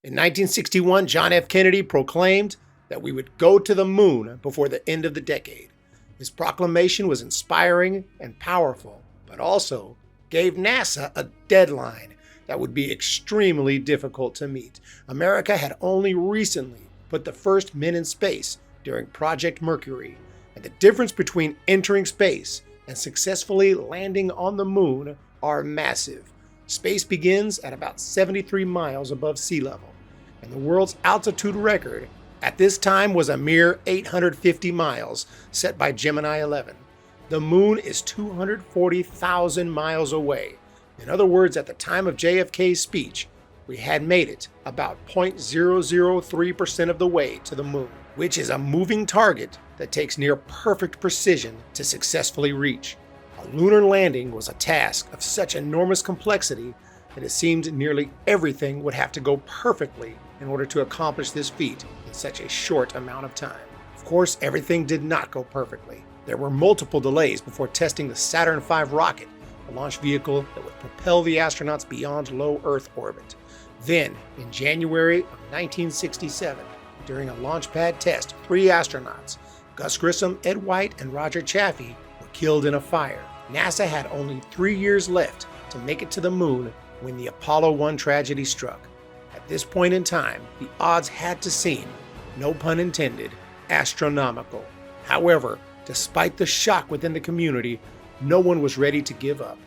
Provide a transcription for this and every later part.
In 1961, John F. Kennedy proclaimed that we would go to the moon before the end of the decade. His proclamation was inspiring and powerful, but also gave NASA a deadline that would be extremely difficult to meet. America had only recently put the first men in space during Project Mercury, and the difference between entering space and successfully landing on the moon are massive. Space begins at about 73 miles above sea level, and the world's altitude record at this time was a mere 850 miles set by Gemini 11. The moon is 240,000 miles away. In other words, at the time of JFK's speech, we had made it about 0.003% of the way to the moon, which is a moving target that takes near perfect precision to successfully reach. A lunar landing was a task of such enormous complexity that it seemed nearly everything would have to go perfectly in order to accomplish this feat in such a short amount of time. Of course, everything did not go perfectly. There were multiple delays before testing the Saturn V rocket, a launch vehicle that would propel the astronauts beyond low Earth orbit. Then, in January of 1967, during a launch pad test, 3 astronauts, Gus Grissom, Ed White, and Roger Chaffee, were killed in a fire. NASA had only 3 years left to make it to the moon when the Apollo 1 tragedy struck. At this point in time, the odds had to seem, no pun intended, astronomical. However, despite the shock within the community, no one was ready to give up.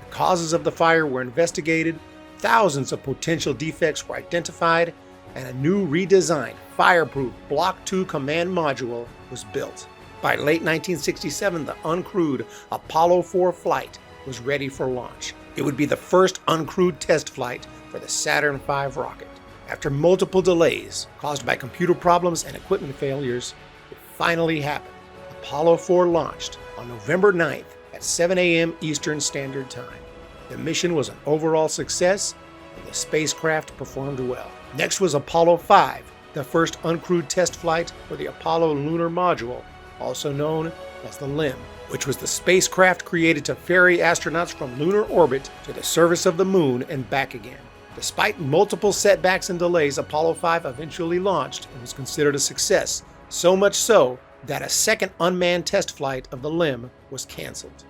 The causes of the fire were investigated, thousands of potential defects were identified, and a new redesigned, fireproof Block II command module was built. By late 1967, the uncrewed Apollo 4 flight was ready for launch. It would be the first uncrewed test flight for the Saturn V rocket. After multiple delays caused by computer problems and equipment failures, it finally happened. Apollo 4 launched on November 9th at 7 a.m. Eastern Standard Time. The mission was an overall success, and the spacecraft performed well. Next was Apollo 5, the first uncrewed test flight for the Apollo lunar module, also known as the LEM, which was the spacecraft created to ferry astronauts from lunar orbit to the surface of the moon and back again. Despite multiple setbacks and delays, Apollo 5 eventually launched and was considered a success, so much so that a second unmanned test flight of the LEM was canceled.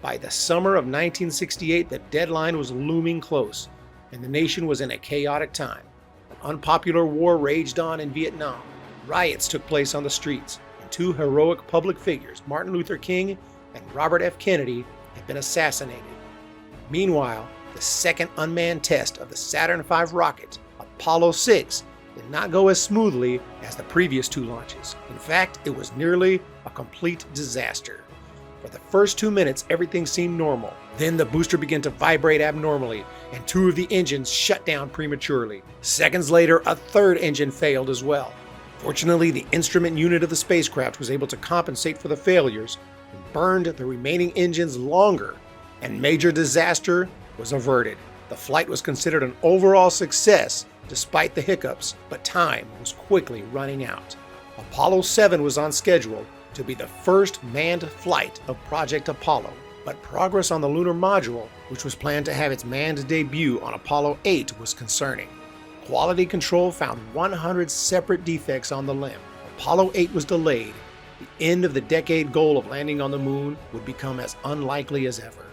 By the summer of 1968, the deadline was looming close, and the nation was in a chaotic time. An unpopular war raged on in Vietnam. Riots took place on the streets, and 2 heroic public figures, Martin Luther King and Robert F. Kennedy, had been assassinated. Meanwhile, the second unmanned test of the Saturn V rocket, Apollo 6, did not go as smoothly as the previous 2 launches. In fact, it was nearly a complete disaster. For the first 2 minutes, everything seemed normal. Then the booster began to vibrate abnormally, and 2 of the engines shut down prematurely. Seconds later, a 3rd engine failed as well. Fortunately, the instrument unit of the spacecraft was able to compensate for the failures and burned the remaining engines longer, and major disaster was averted. The flight was considered an overall success despite the hiccups, but time was quickly running out. Apollo 7 was on schedule to be the first manned flight of Project Apollo, but progress on the lunar module, which was planned to have its manned debut on Apollo 8, was concerning. Quality control found 100 separate defects on the LEM. Apollo 8 was delayed. The end of the decade goal of landing on the moon would become as unlikely as ever.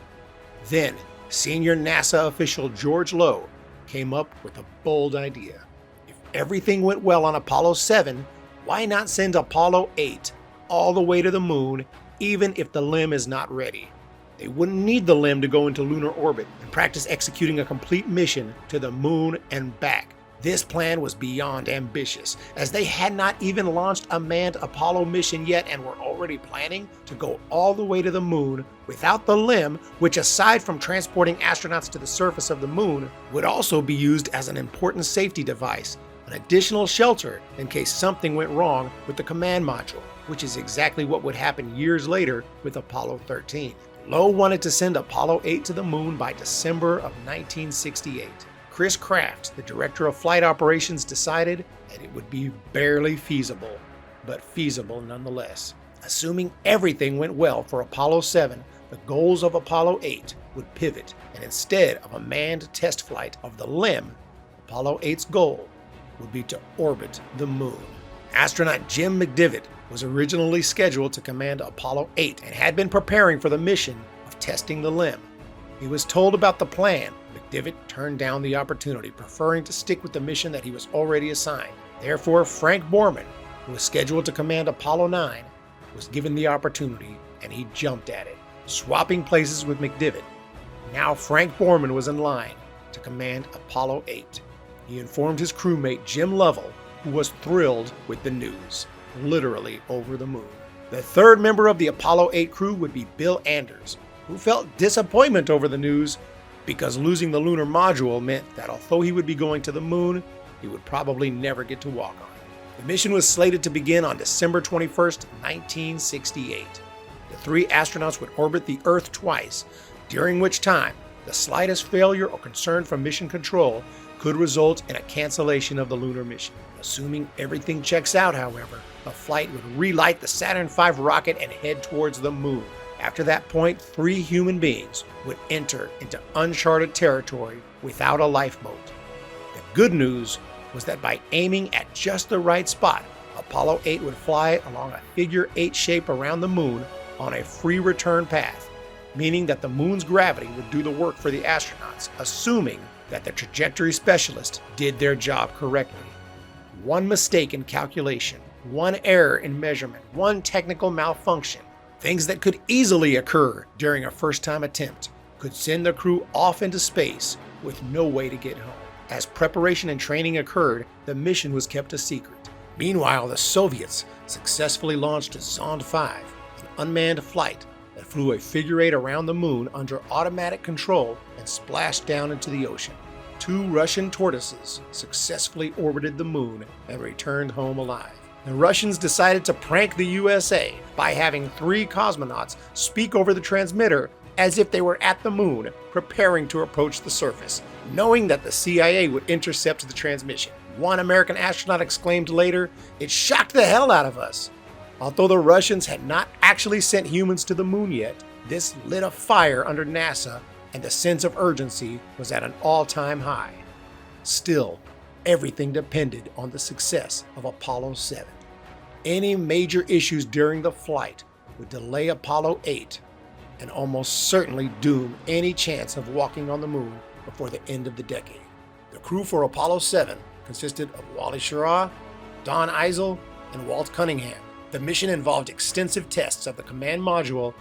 Then, senior NASA official George Low came up with a bold idea. If everything went well on Apollo 7, why not send Apollo 8 all the way to the moon, even if the LEM is not ready? They wouldn't need the LEM to go into lunar orbit and practice executing a complete mission to the moon and back. This plan was beyond ambitious, as they had not even launched a manned Apollo mission yet and were already planning to go all the way to the moon without the LEM, which, aside from transporting astronauts to the surface of the moon, would also be used as an important safety device, an additional shelter in case something went wrong with the command module, which is exactly what would happen years later with Apollo 13. Low wanted to send Apollo 8 to the moon by December of 1968. Chris Kraft, the director of flight operations, decided that it would be barely feasible, but feasible nonetheless. Assuming everything went well for Apollo 7, the goals of Apollo 8 would pivot, and instead of a manned test flight of the LEM, Apollo 8's goal would be to orbit the moon. Astronaut Jim McDivitt was originally scheduled to command Apollo 8 and had been preparing for the mission of testing the LEM. He was told about the plan. McDivitt turned down the opportunity, preferring to stick with the mission that he was already assigned. Therefore, Frank Borman, who was scheduled to command Apollo 9, was given the opportunity and he jumped at it, swapping places with McDivitt. Now Frank Borman was in line to command Apollo 8. He informed his crewmate Jim Lovell, who was thrilled with the news, literally over the moon. The third member of the Apollo 8 crew would be Bill Anders, who felt disappointment over the news because losing the lunar module meant that although he would be going to the moon, he would probably never get to walk on it. The mission was slated to begin on December 21st, 1968. The three astronauts would orbit the Earth twice, during which time the slightest failure or concern from mission control could result in a cancellation of the lunar mission. Assuming everything checks out, however, the flight would relight the Saturn V rocket and head towards the moon. After that point, 3 human beings would enter into uncharted territory without a lifeboat. The good news was that by aiming at just the right spot, Apollo 8 would fly along a figure 8 shape around the moon on a free return path, meaning that the moon's gravity would do the work for the astronauts, assuming that the trajectory specialists did their job correctly. One mistake in calculation, one error in measurement, one technical malfunction, things that could easily occur during a first-time attempt, could send the crew off into space with no way to get home. As preparation and training occurred, the mission was kept a secret. Meanwhile, the Soviets successfully launched Zond 5, an unmanned flight that flew a figure 8 around the moon under automatic control and splashed down into the ocean. 2 Russian tortoises successfully orbited the moon and returned home alive. The Russians decided to prank the USA by having 3 cosmonauts speak over the transmitter as if they were at the moon, preparing to approach the surface, knowing that the CIA would intercept the transmission. One American astronaut exclaimed later, "It shocked the hell out of us." Although the Russians had not actually sent humans to the moon yet, this lit a fire under NASA and the sense of urgency was at an all-time high. Still, everything depended on the success of Apollo 7. Any major issues during the flight would delay Apollo 8 and almost certainly doom any chance of walking on the moon before the end of the decade. The crew for Apollo 7 consisted of Wally Schirra, Don Eisel, and Walt Cunningham. The mission involved extensive tests of the command module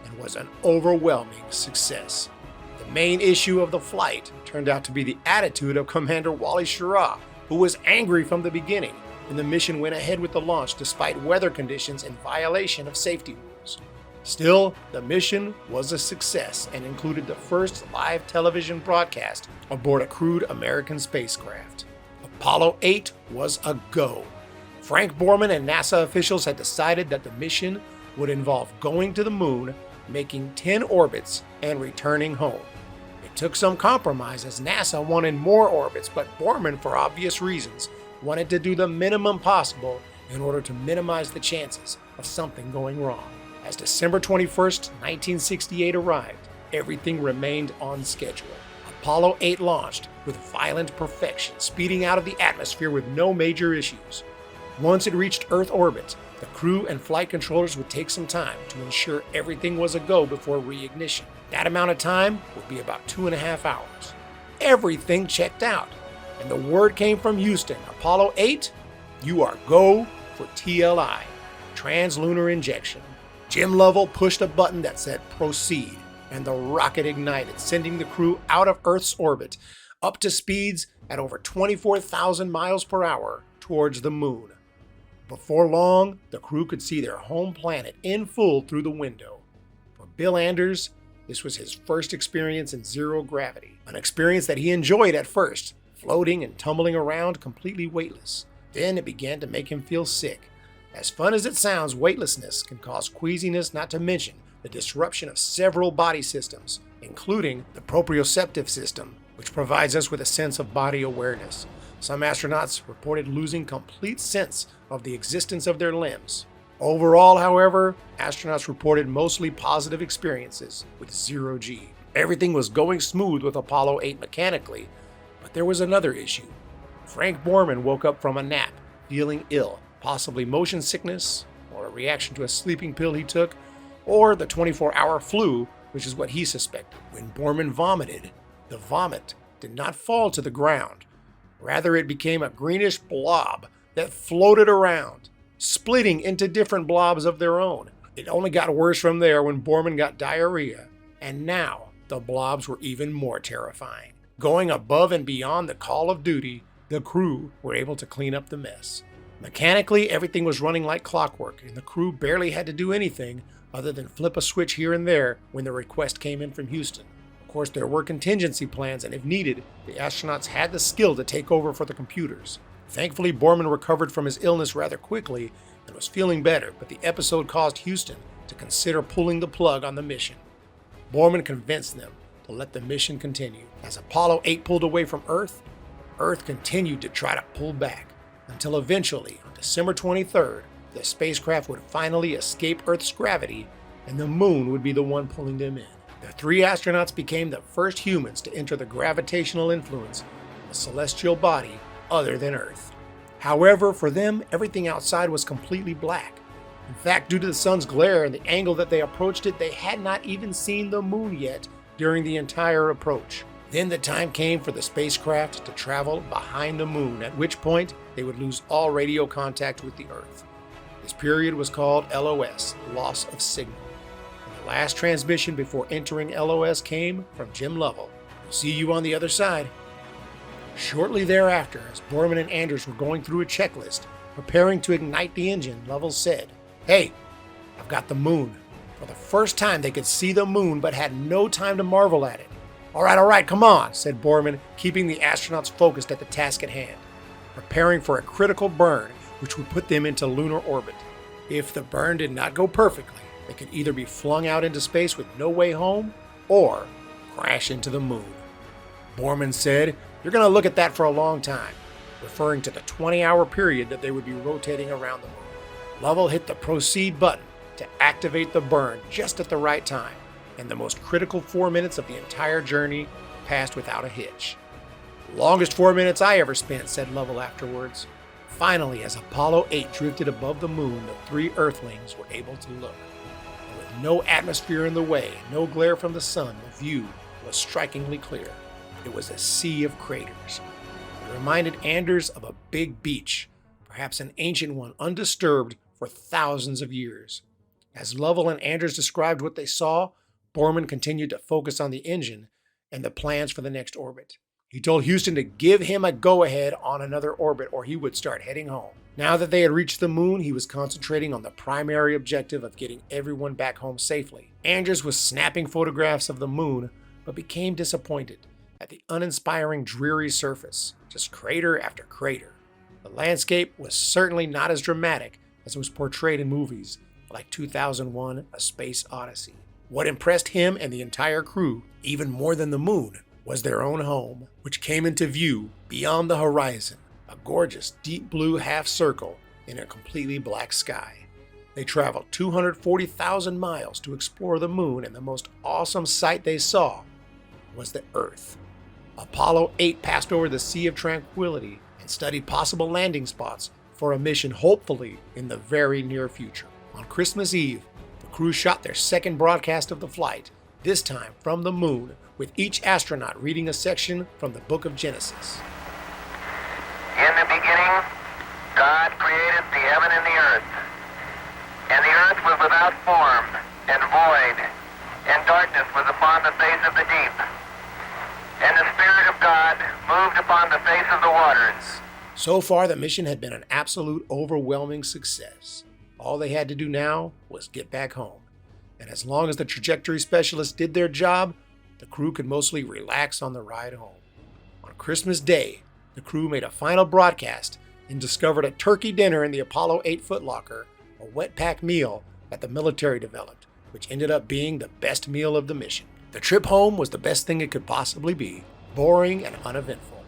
and was an overwhelming success. The main issue of the flight turned out to be the attitude of Commander Wally Schirra, who was angry from the beginning, and the mission went ahead with the launch despite weather conditions in violation of safety rules. Still, the mission was a success and included the first live television broadcast aboard a crewed American spacecraft. Apollo 8 was a go. Frank Borman and NASA officials had decided that the mission would involve going to the moon, making 10 orbits, and returning home. It took some compromise as NASA wanted more orbits, but Borman, for obvious reasons, wanted to do the minimum possible in order to minimize the chances of something going wrong. As December 21st, 1968 arrived, everything remained on schedule. Apollo 8 launched with violent perfection, speeding out of the atmosphere with no major issues. Once it reached Earth orbit, the crew and flight controllers would take some time to ensure everything was a go before reignition. That amount of time would be about 2.5 hours. Everything checked out, and the word came from Houston, Apollo 8, you are go for TLI, translunar injection. Jim Lovell pushed a button that said proceed, and the rocket ignited, sending the crew out of Earth's orbit, up to speeds at over 24,000 miles per hour towards the moon. Before long, the crew could see their home planet in full through the window. For Bill Anders, this was his first experience in zero gravity, an experience that he enjoyed at first, floating and tumbling around completely weightless. Then it began to make him feel sick. As fun as it sounds, weightlessness can cause queasiness, not to mention the disruption of several body systems, including the proprioceptive system, which provides us with a sense of body awareness. Some astronauts reported losing complete sense of the existence of their limbs. Overall, however, astronauts reported mostly positive experiences with zero G. Everything was going smooth with Apollo 8 mechanically, But there was another issue. Frank Borman woke up from a nap, feeling ill, possibly motion sickness, or a reaction to a sleeping pill he took, or the 24-hour flu, which is what he suspected. When Borman vomited, the vomit did not fall to the ground. Rather, it became a greenish blob that floated around, splitting into different blobs of their own. It only got worse from there when Borman got diarrhea, and now the blobs were even more terrifying. Going above and beyond the call of duty, the crew were able to clean up the mess. Mechanically, everything was running like clockwork, and the crew barely had to do anything other than flip a switch here and there when the request came in from Houston. Of course, there were contingency plans, and if needed, the astronauts had the skill to take over for the computers. Thankfully, Borman recovered from his illness rather quickly and was feeling better, but the episode caused Houston to consider pulling the plug on the mission. Borman convinced them to let the mission continue. As Apollo 8 pulled away from Earth, Earth continued to try to pull back, until eventually, on December 23rd, the spacecraft would finally escape Earth's gravity and the moon would be the one pulling them in. The 3 astronauts became the first humans to enter the gravitational influence of a celestial body other than Earth. However, for them, everything outside was completely black. In fact, due to the sun's glare and the angle that they approached it, they had not even seen the moon yet during the entire approach. Then the time came for the spacecraft to travel behind the moon, at which point they would lose all radio contact with the Earth. This period was called LOS, loss of signal. And the last transmission before entering LOS came from Jim Lovell. "We'll see you on the other side." Shortly thereafter, as Borman and Anders were going through a checklist, preparing to ignite the engine, Lovell said, "Hey, I've got the moon." For the first time, they could see the moon, but had no time to marvel at it. All right, come on," said Borman, keeping the astronauts focused at the task at hand, preparing for a critical burn which would put them into lunar orbit. If the burn did not go perfectly, they could either be flung out into space with no way home, or crash into the moon. Borman said, "You're going to look at that for a long time," referring to the 20-hour period that they would be rotating around the moon. Lovell hit the proceed button to activate the burn just at the right time, and the most critical 4 minutes of the entire journey passed without a hitch. "Longest 4 minutes I ever spent," said Lovell afterwards. Finally, as Apollo 8 drifted above the moon, the 3 Earthlings were able to look. And with no atmosphere in the way, no glare from the sun, the view was strikingly clear. It was a sea of craters. It reminded Anders of a big beach, perhaps an ancient one undisturbed for thousands of years. As Lovell and Anders described what they saw, Borman continued to focus on the engine and the plans for the next orbit. He told Houston to give him a go-ahead on another orbit or he would start heading home. Now that they had reached the moon, he was concentrating on the primary objective of getting everyone back home safely. Anders was snapping photographs of the moon, but became disappointed at the uninspiring, dreary surface, just crater after crater. The landscape was certainly not as dramatic as it was portrayed in movies like 2001: A Space Odyssey. What impressed him and the entire crew, even more than the moon, was their own home, which came into view beyond the horizon, a gorgeous deep blue half circle in a completely black sky. They traveled 240,000 miles to explore the moon, and the most awesome sight they saw was the Earth. Apollo 8 passed over the Sea of Tranquility and studied possible landing spots for a mission hopefully in the very near future. On Christmas Eve, the crew shot their second broadcast of the flight, this time from the moon, with each astronaut reading a section from the book of Genesis. "In the beginning, God created the heaven and the earth. And the earth was without form and void, and darkness was upon the face of the deep. And the Spirit of God moved upon the face of the waters." So far, the mission had been an absolute overwhelming success. All they had to do now was get back home. And as long as the trajectory specialists did their job, the crew could mostly relax on the ride home. On Christmas Day, the crew made a final broadcast and discovered a turkey dinner in the Apollo 8 footlocker, a wet pack meal that the military developed, which ended up being the best meal of the mission. The trip home was the best thing it could possibly be, boring and uneventful.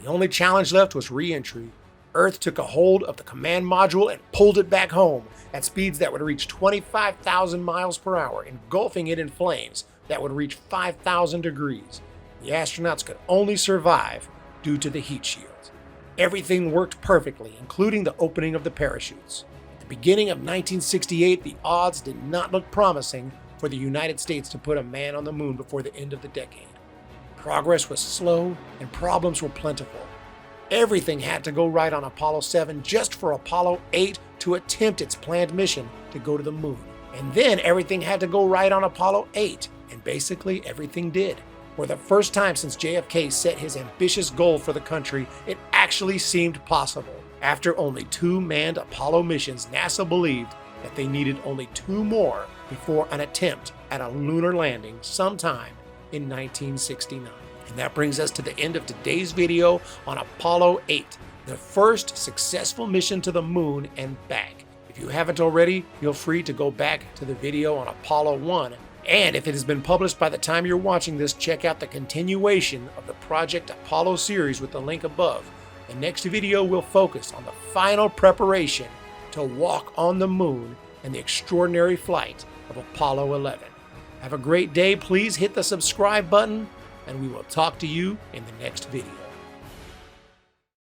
The only challenge left was re-entry. Earth took a hold of the command module and pulled it back home at speeds that would reach 25,000 miles per hour, engulfing it in flames that would reach 5,000 degrees. The astronauts could only survive due to the heat shields. Everything worked perfectly, including the opening of the parachutes. At the beginning of 1968, the odds did not look promising for the United States to put a man on the moon before the end of the decade. Progress was slow and problems were plentiful. Everything had to go right on Apollo 7 just for Apollo 8 to attempt its planned mission to go to the moon. And then everything had to go right on Apollo 8, and basically everything did. For the first time since JFK set his ambitious goal for the country, it actually seemed possible. After only 2 manned Apollo missions, NASA believed that they needed only 2 more before an attempt at a lunar landing sometime in 1969. And that brings us to the end of today's video on Apollo 8, the first successful mission to the moon and back. If you haven't already, feel free to go back to the video on Apollo 1. And if it has been published by the time you're watching this, check out the continuation of the Project Apollo series with the link above. The next video will focus on the final preparation to walk on the moon and the extraordinary flight of Apollo 11. Have a great day. Please hit the subscribe button, and we will talk to you in the next video.